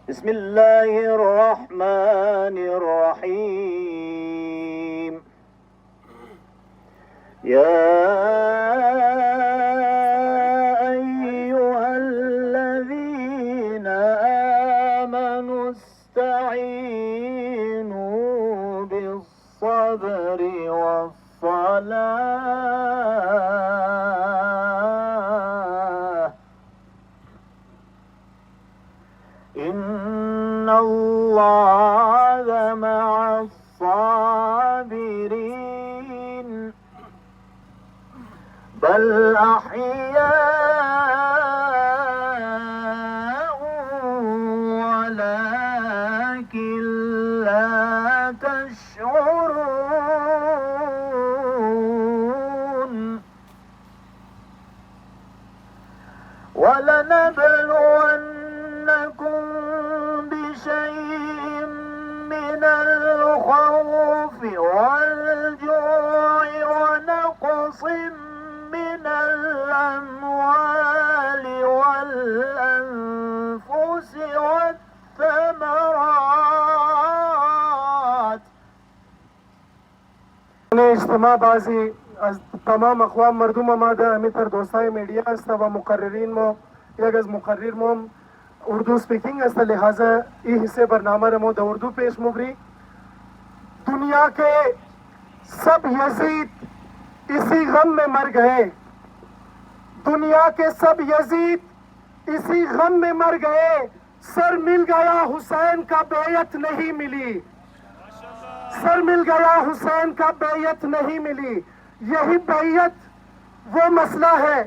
بسم الله الرحمن الرحيم يا أيها الذين آمنوا استعينوا بالصبر والصلاة إن الله مع الصابرين بل أحياء ولكن لا تشعرون ولنبلونكم بشيء من الخوف والجوع ونقص من الأموال والأنفس والثمرات. اجتماع بازی از تمام اقوام مردم آمده امیتر دوستای میڈیا است و مقررین ما یک از مقرر ما اردو سپیکنگ است لہذا یہ حصے برنامه را ما در اردو پیش مگری. دنیا کے سب یزید اسی غم میں مر گئے، دنیا کے سب یزید اسی غم میں مر گئے، سر مل گیا حسین کا بیعت نہیں ملی، سر مل گیا حسین کا بیعت نہیں ملی. یہی بیعت وہ مسئلہ ہے،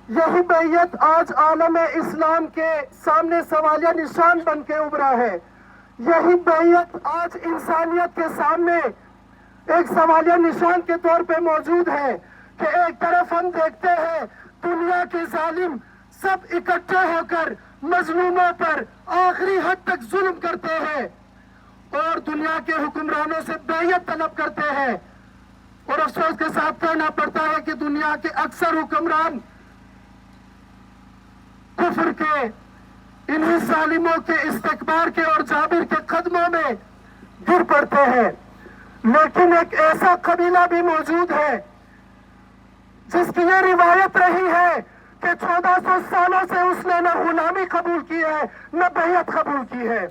یہی بیعت آج عالم اسلام کے سامنے سوالیہ نشان بن کے ابھرا ہے. یہی بیعت آج انسانیت کے سامنے ایک سوالیہ نشان کے طور پہ موجود ہے کہ ایک طرف ہم دیکھتے ہیں دنیا کے ظالم سب اکٹھے ہو کر مظلوموں پر آخری حد تک ظلم کرتے ہیں اور دنیا کے حکمرانوں سے بیعت طلب کرتے ہیں. اور افسوس کے ساتھ کہنا پڑتا ہے کہ دنیا کے اکثر حکمران کفر کے انہی ظالموں کے استکبار کے اور جابر کے قدموں میں گر پڑتے ہیں. لیکن ایک ایسا قبیلہ بھی موجود ہے جس کی یہ روایت رہی ہے کہ 1400 سالوں سے اس نے نہ غلامی قبول کی ہے نہ بیعت قبول کی ہے.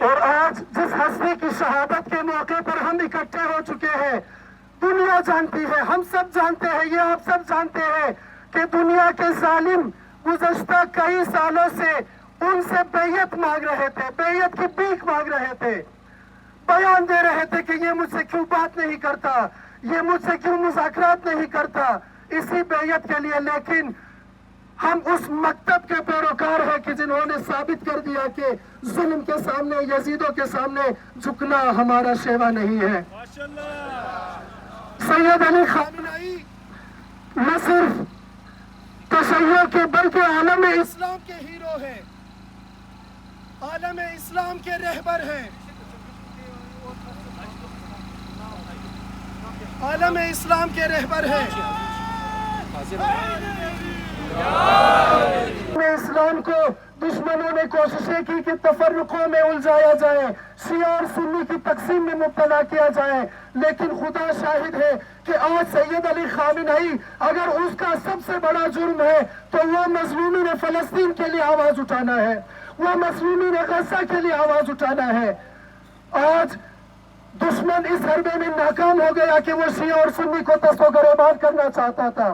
اور آج جس ہستی کی شہادت کے موقع پر ہم اکٹھے ہو چکے ہیں، دنیا جانتی ہے، ہم سب جانتے ہیں، یہ آپ سب جانتے ہیں کہ دنیا کے ظالم گزشتہ کئی سالوں سے ان سے بیعت مانگ رہے تھے، بیعت کی بھیک مانگ رہے تھے، بیان دے رہے تھے کہ یہ مجھ سے کیوں بات نہیں کرتا، یہ مجھ سے کیوں مذاکرات نہیں کرتا اسی بیعت کے لیے. لیکن ہم اس مکتب کے پیروکار ہیں کہ جنہوں نے ثابت کر دیا کہ ظلم کے سامنے، یزیدوں کے سامنے جھکنا ہمارا شیوا نہیں ہے. سید علی خامنئی نہ صرف تشیع کے بلکہ عالم اسلام کے ہیرو ہیں، عالم اسلام کے رہبر ہیں، عالم اسلام کے رہبر ہیں. اسلام کو دشمنوں نے کوششیں کی کہ تفرقوں میں الجھایا جائے، شیعہ اور سنی کی تقسیم میں مبتلا کیا جائے. لیکن خدا شاہد ہے کہ آج سید علی خامنئی اگر اس کا سب سے بڑا جرم ہے تو وہ مظلومین فلسطین کے لیے آواز اٹھانا ہے، وہ مظلومین غزہ کے لیے آواز اٹھانا ہے. آج دشمن اس حربے میں ناکام ہو گیا کہ وہ شیعہ اور سنی کو دست و گریبان کرنا چاہتا تھا.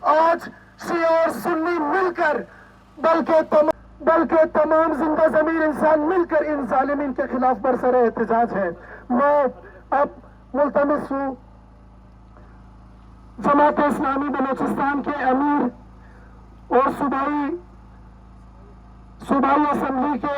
آج شیعہ اور سنی مل کر بلکہ تمام زندہ ضمیر انسان مل کر ان ظالمین کے خلاف برسر احتجاج ہے. میں اب ملتمس ہوں جماعت اسلامی بلوچستان کے امیر اور صوبائی اسمبلی کے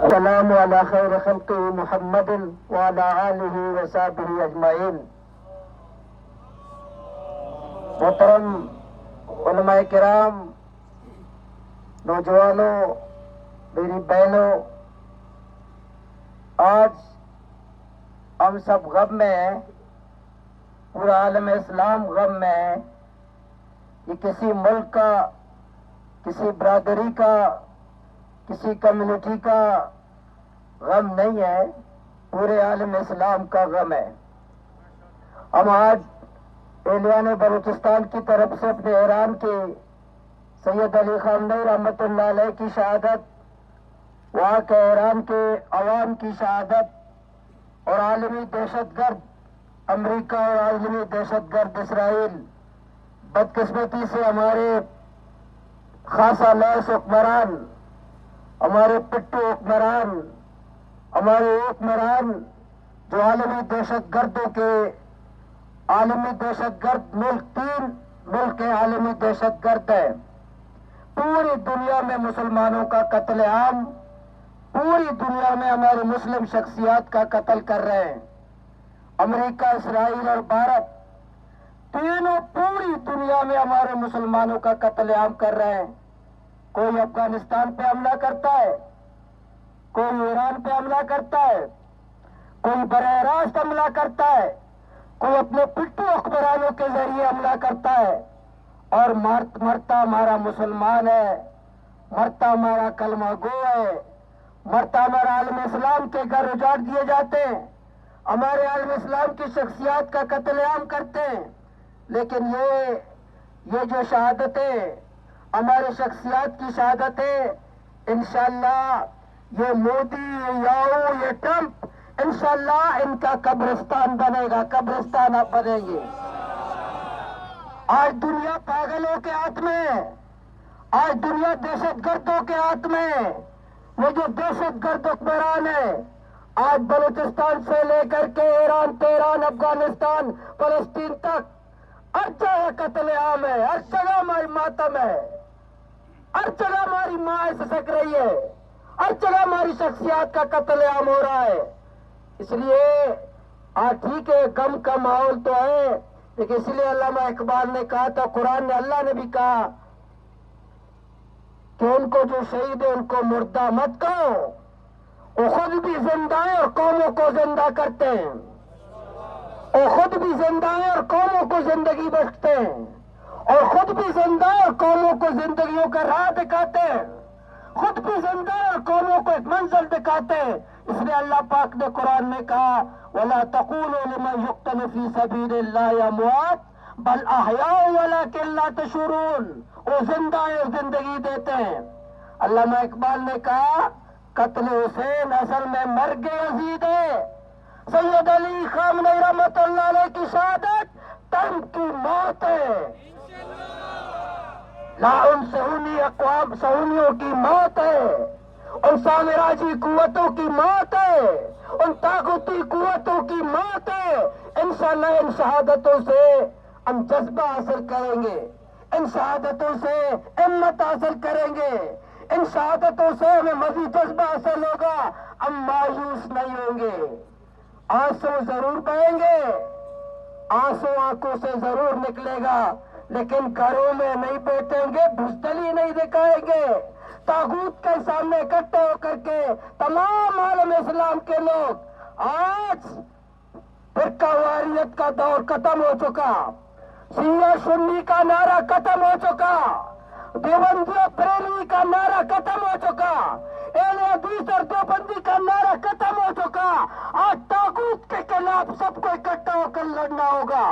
السلام على خير خلق محمد وعلى آله وصحبه اجمعین۔ محترم علماء کرام، نوجوانوں، میری بہنوں، آج ہم سب غم میں ہیں، پورا عالم اسلام غم میں ہے۔ یہ کسی ملک کا، کسی برادری کا، کسی کمیونٹی کا غم نہیں ہے، پورے عالم اسلام کا غم ہے۔ ہم آج اہلیان بلوچستان کی طرف سے اپنے ایران کے سید علی خامنئی رحمۃ اللہ علیہ کی شہادت، وہاں کے ایران کے عوام کی شہادت اور عالمی دہشت گرد امریکہ اور عالمی دہشت گرد اسرائیل، بدقسمتی سے ہمارے خاصا لیس حکمران، ہمارے پٹو حکمران، ہمارے حکمران جو عالمی دہشت گردوں کے عالمی دہشت گرد ملک 3 ملک کے عالمی دہشت گرد ہے، پوری دنیا میں مسلمانوں کا قتل عام، پوری دنیا میں ہماری مسلم شخصیات کا قتل کر رہے ہیں۔ امریکہ، اسرائیل اور بھارت تینوں پوری دنیا میں ہمارے مسلمانوں کا قتل عام کر رہے ہیں۔ کوئی افغانستان پہ حملہ کرتا ہے، کوئی ایران پہ حملہ کرتا ہے، کوئی براہ راست حملہ کرتا ہے، کوئی اپنے پٹو حکمرانوں کے ذریعے حملہ کرتا ہے، اور مرتا ہمارا مسلمان ہے، مرتا ہمارا کلمہ گو ہے، مرتا ہمارا عالم اسلام کے گھر اجاڑ دیے جاتے ہیں، ہمارے عالم اسلام کی شخصیات کا قتل عام کرتے ہیں۔ لیکن یہ جو شہادتیں ہماری شخصیات کی شہادتیں، انشاءاللہ یہ مودی، یہ یاؤ، یہ ٹرمپ، انشاءاللہ ان کا قبرستان بنے گا، قبرستان اب بنیں گے۔ آج دنیا پاگلوں کے ہاتھ میں، آج دنیا دہشت گردوں کے ہاتھ میں، وہ جو دہشت گرد حکمران ہے، آج بلوچستان سے لے کر کے ایران، تیران، افغانستان، فلسطین تک ہر جگہ قتل عام ہے، ہر جگہ ہماری ماتم ہے، ہر جگہ ہماری ماں سسک رہی ہے، ہر جگہ ہماری شخصیات کا قتل عام ہو رہا ہے۔ اس لیے ٹھیک ہے، غم کا ماحول تو ہے، لیکن اس لیے علامہ اقبال نے کہا تھا، قرآن نے، اللہ نے بھی کہا کہ ان کو جو شہید ہے ان کو مردہ مت کہو، وہ خود بھی زندہ ہیں اور قوموں کو زندہ کرتے ہیں، وہ خود بھی زندہ ہیں اور قوموں کو زندگی بخشتے ہیں، اور خود بھی زندہ اور قوموں کو زندگیوں کا راہ دکھاتے ہیں، خود بھی زندہ اور قوموں کو ایک منزل دکھاتے ہیں۔ اس لیے اللہ پاک نے قرآن میں کہا، وَلَا تَقُولُوا لِمَنْ يُقْتَلُ فِي سَبِيلِ اللَّهِ أَمْوَاتٌ بَلْ أَحْيَاءٌ وَلَكِنْ لَا تَشْعُرُونَ، وہ زندہ ہیں اور زندگی دیتے ہیں۔ علامہ اقبال نے کہا، قتل حسین اصل میں مرگ یزید ہے، سید علی خامنئی رحمۃ اللہ علیہ کی شہادت ٹرمپ کی موت ہے، ان صہیونیوں کی موت ہے، ان سامراجی قوتوں کی موت ہے، ان طاغوتی قوتوں کی موت ہے۔ انشاءاللہ ان شہادتوں سے ہم جذبہ حاصل کریں گے، ان شہادتوں سے ہمت حاصل کریں گے، ان شہادتوں سے ہمیں مزید جذبہ حاصل ہوگا، ہم مایوس نہیں ہوں گے۔ آنسو ضرور بہیں گے، آنسو آنکھوں سے ضرور نکلے گا، لیکن گھروں میں نہیں بیٹھیں گے، بزدلی نہیں دکھائیں گے۔ طاغوت کے سامنے اکٹھے ہو کر کے تمام عالم اسلام کے لوگ، آج فرقہ واریت کا دور ختم ہو چکا، شیعہ سنی کا نعرہ ختم ہو چکا، دیوبندی اور بریلوی کا نعرہ ختم ہو چکا، اہل حدیث اور دیوبندی کا نعرہ ختم ہو چکا۔ آج طاغوت کے خلاف سب کو اکٹھا ہو کر لڑنا ہوگا،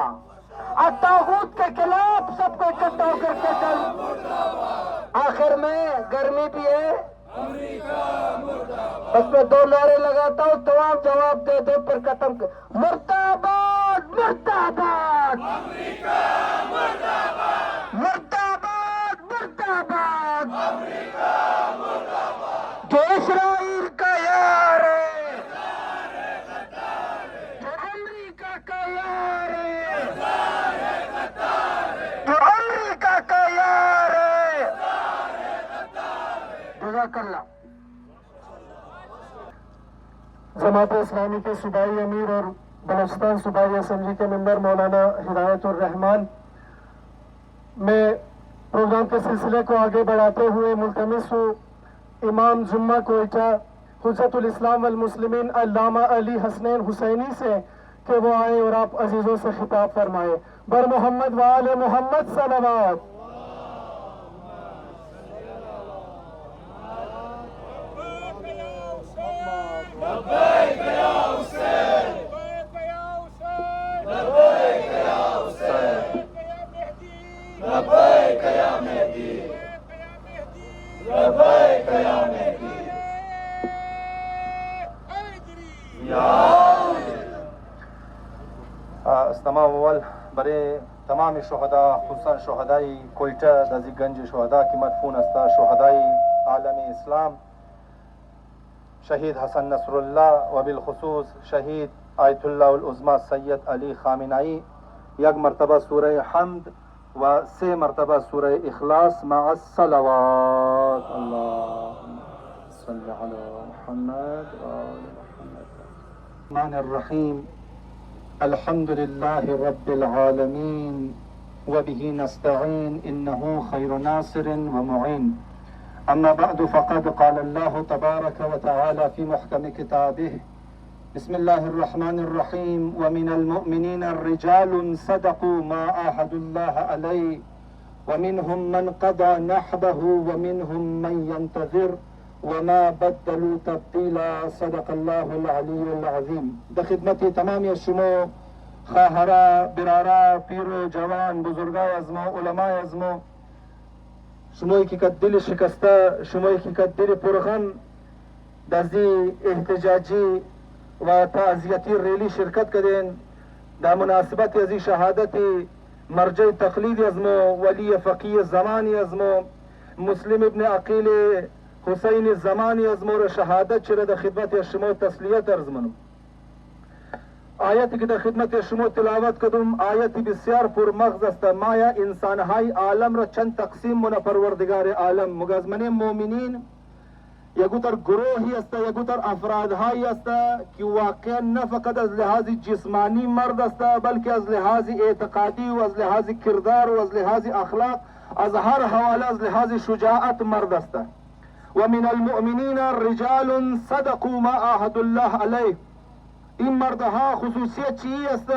آج طاغوت کے خلاف سب کو اکٹھا ہو کر کے آخر میں گرمی بھی ہے، بس میں 2 نعرے لگاتا ہوں، تمام جواب دے دے پر ختم کر۔ مردہ آباد، مردہ آباد، مردہ آباد، مردہ آباد، جو اسرائیل کا یار ہے، جو امریکہ کا یار ہے، جو امریکہ کا یار ہے. جزاک اللہ. جماعت اسلامی کے صوبائی امیر اور بلوچستان صوبائی اسمبلی کے ممبر مولانا ہدایت الرحمان، میں پروگرام کے سلسلے کو آگے بڑھاتے ہوئے ملتمس ہوں امام جمعہ کوئٹہ حجت الاسلام والمسلمین علامہ علی حسنین حسینی سے کہ وہ آئے اور آپ عزیزوں سے خطاب فرمائے. بر محمد وآل محمد صلوات. استماع اول برای تمام شهدا، خصوصا شهدای کویٹه دزی گنج شهدا که مدفون است، شهدای عالم اسلام، شهید حسن نصر الله و بالخصوص شهید آیت الله العظمی سید علی خامنه‌ای، یک مرتبه سوره حمد و 3 مرتبه سوره اخلاص مع الصلوات. اللهم صل علی محمد و آل محمد. الرحمن الرحیم. الحمد لله رب العالمين وبه نستعين إنه خير ناصر ومعين. أما بعد فقد قال الله تبارك وتعالى في محكم كتابه بسم الله الرحمن الرحيم ومن المؤمنين الرجال صدقوا ما عاهدوا الله عليه ومنهم من قضى نحبه ومنهم من ينتظر وما بدلوا تبدیلا. صدق الله العلی العظیم. در خدمت تمامی شما خواهرا، برارا، پیر و جوان، بزرگای از ما، علمای از ما، شمایی که دل شکسته، شمایی که دل پرغم دزی احتجاجی و تعزیتی ریلی شرکت کردین در مناسبت ازی شهادت مرجع تقلید از ما، ولی فقیه زمانی از ما، مسلم ابن عقیل حسین زمانی از مور شهادت چرا در خدمت شما تسلیت ارز منم. آیتی که در خدمت شما تلاوت کردم آیتی بسیار پرمغز است. مایا انسانهای عالم را چند تقسیم من پروردگار عالم مگزمن مؤمنین یگوتر گروهی است، یگوتر افرادهایی است که واقعا نه فقط از لحاظ جسمانی مرد است بلکه از لحاظ اعتقادی و از لحاظ کردار و از لحاظ اخلاق، از هر حواله از لحاظ شجاعت مرد است. ومن المؤمنین رجال صدقوا ما عاهدوا الله علیه. این مردها خصوصیت چی است؟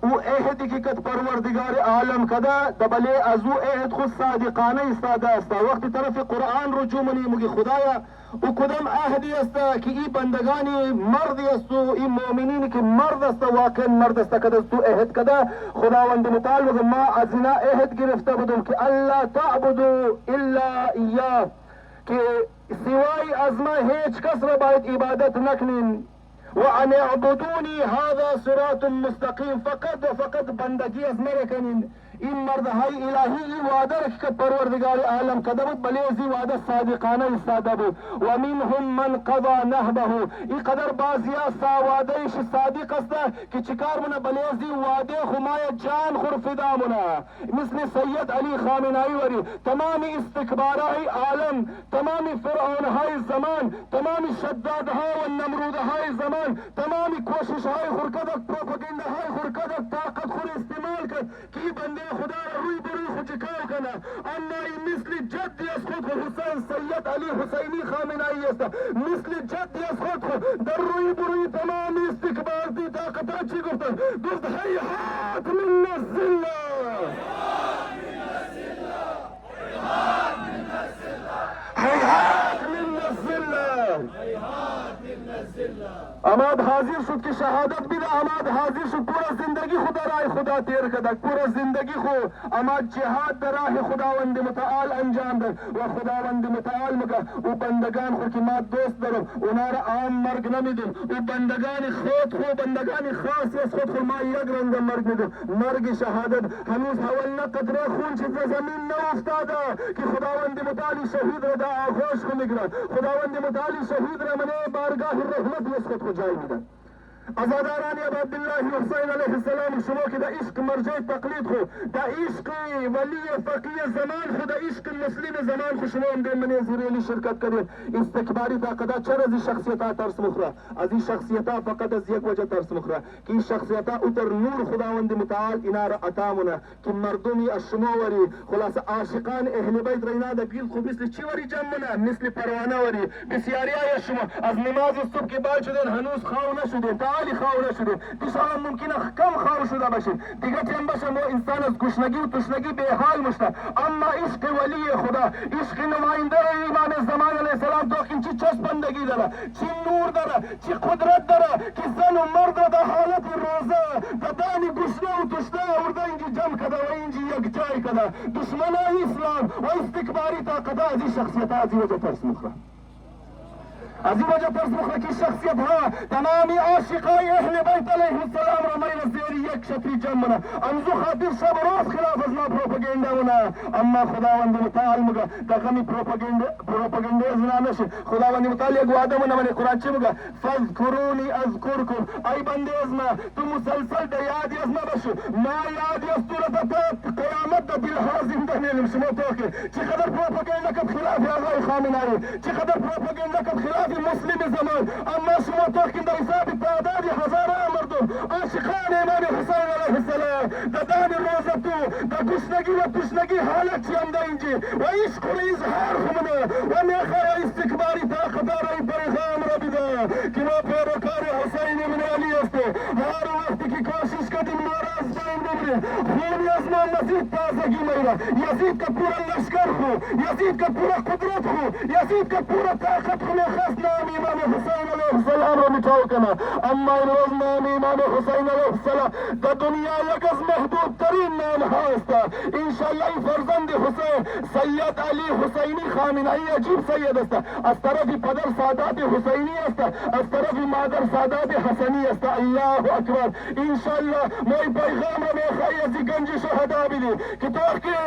او عهدی که کد پروردگار عالم کده دبله از او عهد خود صادقانه استاده است. وقتی طرف قرآن رجوع منی مگی خدایا او کدام عهدی است که این بندگانی مردی است و این مؤمنین که مرد است واقعا مرد است کده تو عهد کده. خداوند متعال میگه ما از اینا عهد گرفته بودم که الله تعبدوا الا ایاه، که سوای از ما هیچ کس را باید عبادت نکنین. و ان اعبدونی هذا صراط مستقیم، فقط و فقط بندگی از ما کنین. این مردهای الهی این وعده را که پروردگار عالم کده بود بله از این وعده صادقانه ایستاده بود. و منهم من قضا نهبه. این قدر بعضیا وعدهش صادق است که چیکار مونه بله از این وعده خمای جان خور فدا مونه. مثل سید علی خامنه‌ای وری تمام استکبارهای عالم، تمام فرعونهای زمان، تمام شدادها و نمرودهای زمان، تمام کوششهای خورکدک، پروپاگندهای خورکدک طاقت خور استعمال کرد که بنده خدا روی بروی خود چکار کنه. اما این مثل جدی از خود حسین سید علی حسینی خامنه‌ای است، مثل جدی از خود در روی بروی تمام استکبارتی طاقتها چی گفتن؟ گفت هیهات من الذله، هیهات من الذله. اماد حاضر شد که شهادت بیده، اماد حاضر شد پورا زندگی خدا راه خدا تیر کدک، پورا زندگی خو اماد جهاد در راه خداوند متعال انجام داد و خداوند متعال مگه او بندگان خو که ما دوست دارم اونا را عام مرگ نمیدن، او بندگان خود خو بندگان خاصی از خود خو ما یک رنگ مرگ میدن، مرگ شهادت. هنوز اول نه قطره خون چیز زمین نافتاده که خداوند متعالی شهید را در آغوش خو میگرد، خداوند متعالی شهید را منه بارگاه رحمت از خود خو جای میدن. ازاداران ابو عبدالله حسین علیه السلام شما که در عشق مرجع تقلید خو، در عشق ولی فقیه زمان خو، در عشق مسلم زمان خو شما هم در من زیریلی شرکت کنید. استکباری طاقتا چرا از این شخصیتا ترس مخوره؟ از این شخصیتا فقط از یک وجه ترس مخوره که این شخصیتا اتر نور خداوند متعال اینا را عطا مونه که مردمی از شما وری خلاص عاشقان اهل بیت را اینا در بیل خوب مثل چی وری جمع مونه؟ مثل پروانه وری. بسیاری های شما از نماز صبح که بال شدن هنوز خواو نشدن، تعالی خواو نشدن، دیشان ممکنه کم خواو شده باشین، دیگه تیم باشه ما انسان از گشنگی و تشنگی به حال مشته. اما عشق ولی خدا، عشق نماینده امام زمان علیه السلام تو این چی چسبندگی داره، چی نور داره، چی قدرت داره که زن و مرد را در حالت روزه دادانی گشنه و تشنه آورده اینجی جمع کده و اینجی یک جای کده. دشمنای اسلام و استکباری طاقت از این شخصیت از این وجه ترس مخوره، از این وجه ترس مخوره که شخصیت ها تمامی عاشقای اهل بیت علیه السلام را میل زیر یک شکلی جمع منه. امزو خاطر شب روز خلاف از ما پروپاگنده منه، اما خداوند متعال مگه در غمی پروپاگنده از نشه. خداوند متعال یک وعده منه من قرآن چی مگه؟ فذکرونی اذکرکم، ای بنده از ما تو مسلسل در یادی از ما باشو، ما یادی از تو را تا قیامت در دلها زنده نیلم. شما تو که چقدر پروپاگنده کب خلاف آقای خامنه‌ای، چقدر پروپاگنده کب خلاف مسلم زمان، اما شما تو که در حساب تعداد هزاران مردم عاشقان امام حسین علیه السلام دادان روزه تو در گشنگی و تشنگی حالت چی هم در اینجی و عشق و اظهار خمونه و میخواه استکباری طاقت را این پیغام را بیده که ما پیروکار حسین ابن علی هسته. هر وقتی که کوشش کردیم ما را از بین ببریم، خونی از ما مزید تازگی میره، یزید که پورا لشکر خو، یزید که پورا قدرت خو، یزید که پورا طاقت خو میخواست نام امام حسین علیه السلام را میتاو کنه. اما امروز نام امام حسین علیه السلام در دنیا یک از محبوب ترین نام هست. انشالله این فرزند حسین سید علی حسینی خامنه‌ای عجیب سید است، از طرف پدر سادات حسینی است، از طرف مادر سادات حسنی است. الله اکبر. انشالله ما این پیغام را میخواهی از این گنج شهدا بدی که تو که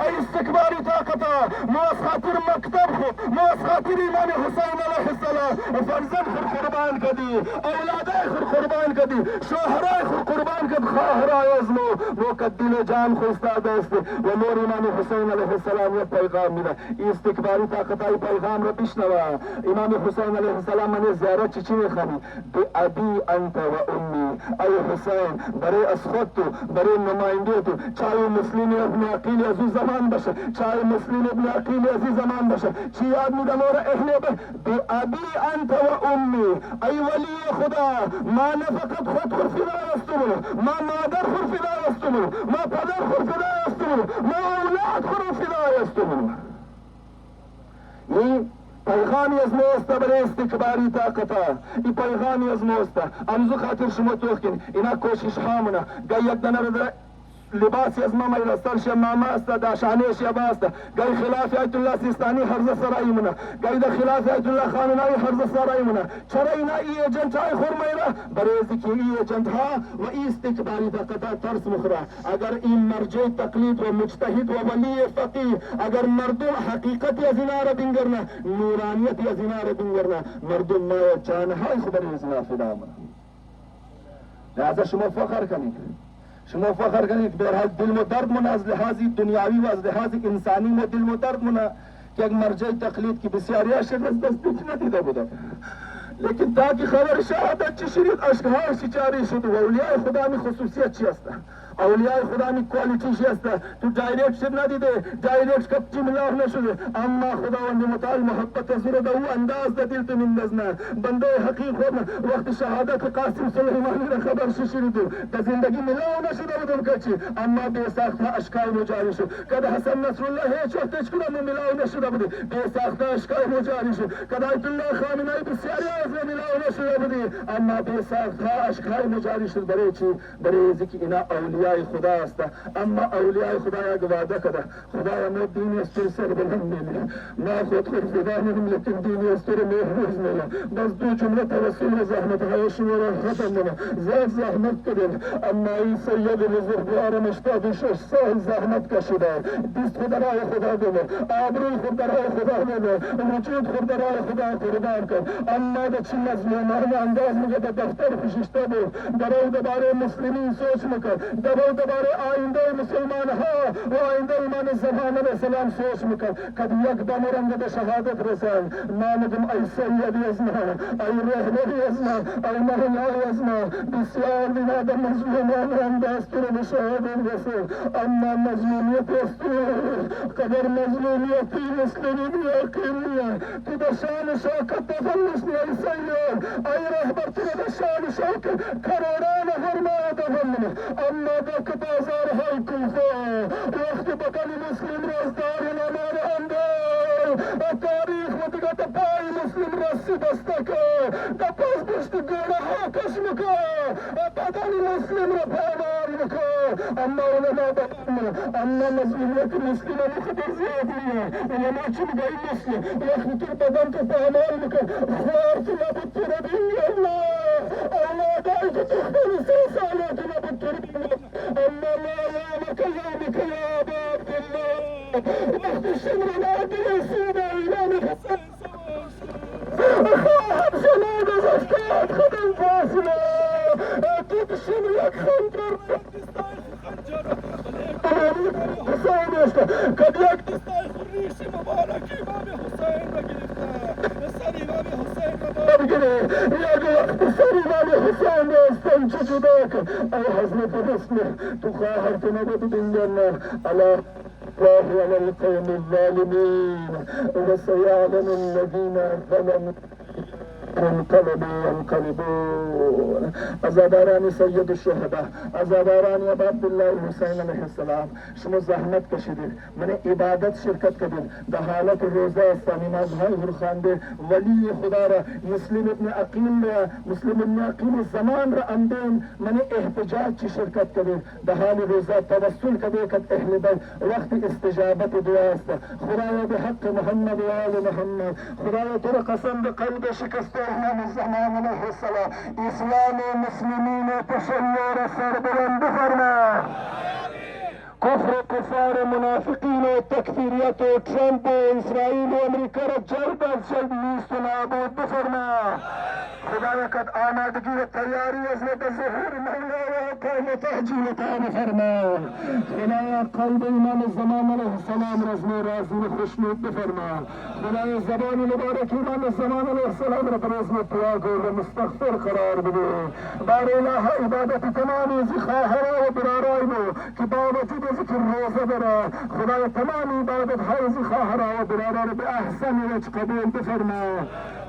ای استکباری طاقتا ما از خاطر مکتب خود، ما از خاطر امام حسین علیه السلام فرزند خود قربان کدی، اولادای خود قربان کدی، شوهرای خود قربان کد، خواهرای از مو کد دل جان خود استاد است و نور امام حسین علیه السلام یک پیغام میده. این استکباری طاقتای پیغام را بشنوه. امام حسین علیه السلام من زیارت چی میخوانی؟ به ابی انت و امی، ای حسین برای از خود تو، برای نماینده تو، چای مسلم ابن عقیل از این زمان باشه، چای مسلم ابن عقیل از این زمان باشه، چی یاد میده مورا اهل به ابی انت و امی، ای ولی خدا ما نه فقط خود خرفیده استمون، ما مادر خرفیده استمون، ما پدر خرفیده استمون، ما اولاد خرفیده استمون. این پیغامی از ماست برای استکباری طاقتا، این پیغامی از ماست. امزو خاطر شما توخین اینا کوشش هامونه گای یک دنه رو لباسی از ما میره سرش ماما است، داشانهش یابا است، گای خلاف آیت الله سیستانی حرز سرایی مونه، گای در خلاف آیت الله خامنه‌ای حرز سرایی مونه. چرا اینا ای ایجنت های خور میره؟ برای ازی ای ایجنت ها و ای استکباری طاقتا ترس مخوره. اگر این مرجع تقلید و مجتهد و ولی فقیه اگر مردم حقیقتی از اینا را بینگرنه، نورانیتی از اینا را بینگرنه، مردم ما جانهای خود برای از اینا فدا مونه. لحظه شما فخر کنید، شما فخر کنید. برای دل و درد مونه از لحاظ دنیاوی و از لحاظ انسانی ما دل و درد مونه که یک مرجع تقلید که بسیاری عاشق از دست پیچ ندیده بوده، لیکن تا که خبر شهادت چی شرید اشکهایش جاری شد و اولیاء خدا می خصوصیت چی هستن. اولیاء خدا می کوالیتیشی است تو دایرکت شد ندیده دایرکت کپچی ملاح نشده اما خداوند متعال محبت از رو او انداز ده دل تو مندازنه بنده حقیق خود وقت شهادت قاسم سلیمانی را خبر شنیدو ده زندگی ملاح نشده بودم کچی اما به ساخت اشکال مجاری شد کده حسن نصر الله هیچ وقت هیچ کنم ملاح نشده بودی به ساخت اشکال مجاری شد کده آیت الله خامنه‌ای بسیاری از ملاح نشده بودی اما به ساخت اشکال مجاری شد برای چی برای اینکه اینا اولیاء خدا است اما اولیاء خدا یک وعده کرده خدایا ما دین استور سر بلند می‌کنیم ما خود خدا نمیم لیکن دین استور محفوظ می‌کنیم بس دو جمله توسل زحمت های شما را ختم کنم زیاد زحمت کردیم اما این سید بزرگوار 86 سال زحمت کشیده بیست خود راه خدا بده آبروی خود راه خدا بده وجود خود راه خدا قربان کن اما به چی مظلومان انداز میگه به دفتر خشیشته بود درباره مسلمین سوچ میکن درباره آینده مسلمان ها و آینده ایمان زمان علیه السلام سوچ میکن کد یک دم رنگ به شهادت رسن نامدم ای سیدی از ما ای رهبری از ما ای مهنای از ما بسیار بیناد مظلومان انداز تو رو به شهادت رسن اما مظلومیت است قدر مظلومیتی مسلمین یقینیه تو به شان شوکت تفلس ای سید ای رهبر تو به شان شوکت کراران فرمایا تفلس اما دک بازارهای کوفه وقتی بکنی مسلم رازدار نمان اندر تاریخ و دیگه پای مسلم رسی دسته که دپاس بشت گوره ها کشم که بدن مسلم را پامال بکه اما علما بکنه اما مظلومیت مسلم خطر زیادیه علما چی میگه این مسلم وقتی تو بدن تو پامال بکه خوار تو نبود تو رو بینگی الله دایی تو تختانی 3 ساله تو نبود تو رو بینگی اما لا یامک یامک یا ابا عبدالله وقتی شمر نادی رسیده ایمان حسن خواهم شما گذاشتاد خودم فاصله تو شمر یک خنجر حسین است کد یک دستای خریش مبارک امام حسین را گرفته سر امام حسین را بگیره یک وقت سر امام حسین را استن چه جدا کن ای حضرت رسمه تو خواهر تو نبود بینگن علا الله على القوم الظالمين وسيعلم الذين ظلموا ينقلبون عزاداران سید الشهداء عزاداران ابا عبدالله حسین علیه السلام شما زحمت کشیدید من عبادت شرکت کردید در حالت روزه است نمازهای خانده ولی خدا را مسلم ابن عقیل زمان را اندین من احتجاج چی شرکت کردید در حال روزه توسل کردید که اهل بیت وقت استجابت دعا است خدایا به حق محمد و آل محمد خدایا تو را قسم به قلب شکسته امام الزمان علیه السلام اسلام مسلمین تشیع سر بلند فرما کفر و کفار منافقین و تکفیریت و ترامپ و اسرائیل و امریکا را جلد از جلد نیست و نابود بفرما خدایا قد آمادگی و تیاری از به ظهور مولا و قوم تهجیل تعالی فرما خدایا قلب امام الزمان علیه السلام رزمی راضی و خوشنود بفرما خدایا زبان مبارک امام الزمان علیه السلام را پر رزم پاک و مستغفر قرار بده بار الہ عبادت تمام ازی خواهرا و برارای بو که با وجود ذکر روزه داره خدایا تمام عبادت های ازی خواهرا و برارا را به احسن وجه قبول بفرما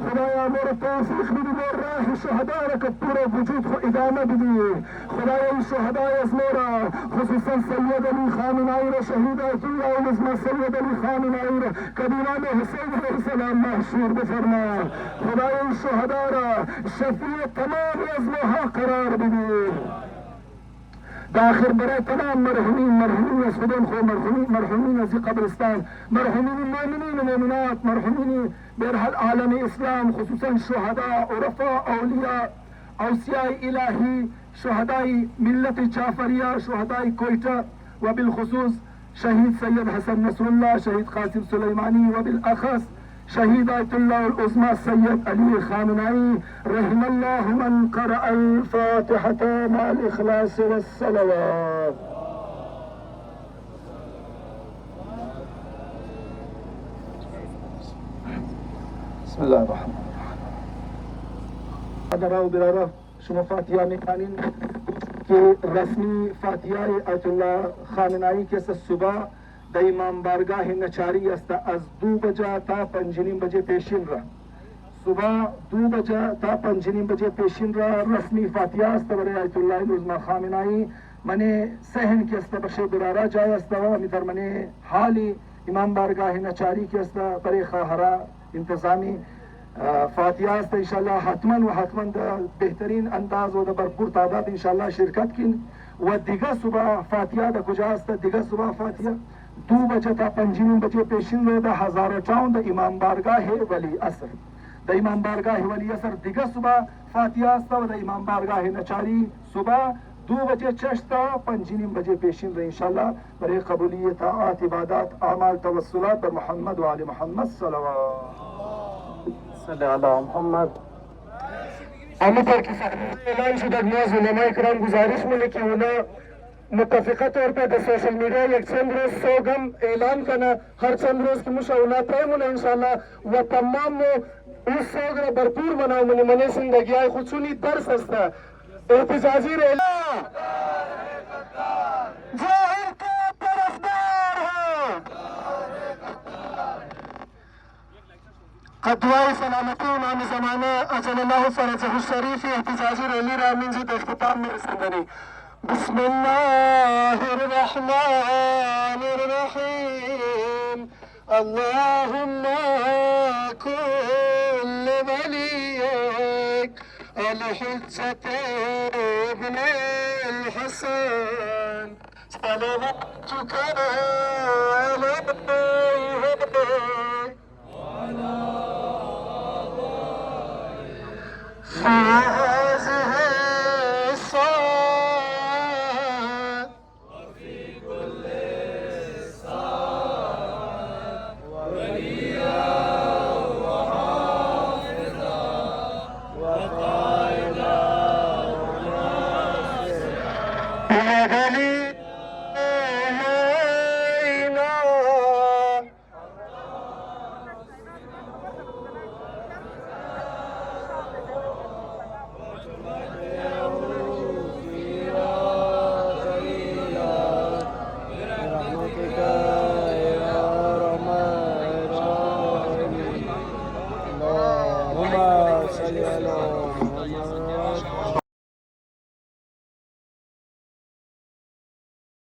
خدایا مور توفیق بدی مور راه شهدا را که پورا وجود خو ادامه بدی خدایا این شهدای از مورا خصوصا سید علی خامنه‌ای را شهید اتویا و نظم سید علی خامنه‌ای را که امام حسین علیه السلام محشور بفرما خدایا این شهدا را شفیع تمام از ماها قرار بدی داخل برای تمام مرحومین از خودم خو مرحومین از قبرستان مرحومین مؤمنین و مؤمنات مرحومین برحل عالم اسلام خصوصا شهداء عرفاء اولیاء اوصیاء الهی شهداء ملت جعفریه شهداء کویتا و بالخصوص شهید سید حسن نصر الله شهید قاسم سلیمانی و بالاخص شهيد آية الله العظمى السيد علي خامنه‌ای رحم الله من قرأ الفاتحة مع الإخلاص والصلوات بسم الله الرحمن الرحيم. برارا شما فاتحه میخوانین کہ رسمی فاتحہ آیت اللہ خامنائی کے صبح دا امام بارگاہ نچاری است از 2 بجا تا 5:30 بجے پیشین را صبح 2 بجا تا 5:30 بجے پیشین را رسمی فاتحہ است برای آیت اللہ العظمی خامنائی منے سہن کے است بخش برارا جائے است و میتر منے حالی امام بارگاہ نچاری کے است برای خواہرہ انتظامی فاتحہ است انشاءاللہ حتماً و حتماً بہترین انداز و بھرپور تعداد انشاءاللہ شرکت کی و دیگر صبح فاتحہ دا کجا است دیگر صبح فاتحہ 2 بجے تا 5:30 بجے پیشین رو دا ہزارہ چاون دا امام بارگاہ ولی اثر دا امام بارگاہ ولی اثر دیگر صبح فاتحہ است و دا امام بارگاہ نچاری صبح 2 بجے چشتا 5:30 بجے پیشین رو انشاءاللہ برای قبولیت طاعات عبادات اعمال توسلات بر محمد و آل محمد صلوات صلی اللہ محمد. امتر کی اعلان شدہ نیاز علماء کرام گزارش میں کہ انہیں متفقہ طور پہ سوشل میڈیا یک چند روز سوگم اعلان کرنا ہر چند روز کی مشاولہ پریم ہونا انشاءاللہ و تمام اس سوگ را بھرپور مناؤ منی زندگی آئی خود سنی درس ہستا احتجاجی ریلا جو ان کے طرفدار ہیں قدوائی سلامتی امام زمانہ اجل اللہ فرجہ الشریف احتجاجی ریلی را منجد اختتام میں رسندنی. بسم اللہ الرحمن الرحیم اللہم کل ولیک الحجت ابن الحسن صلواتک علیہ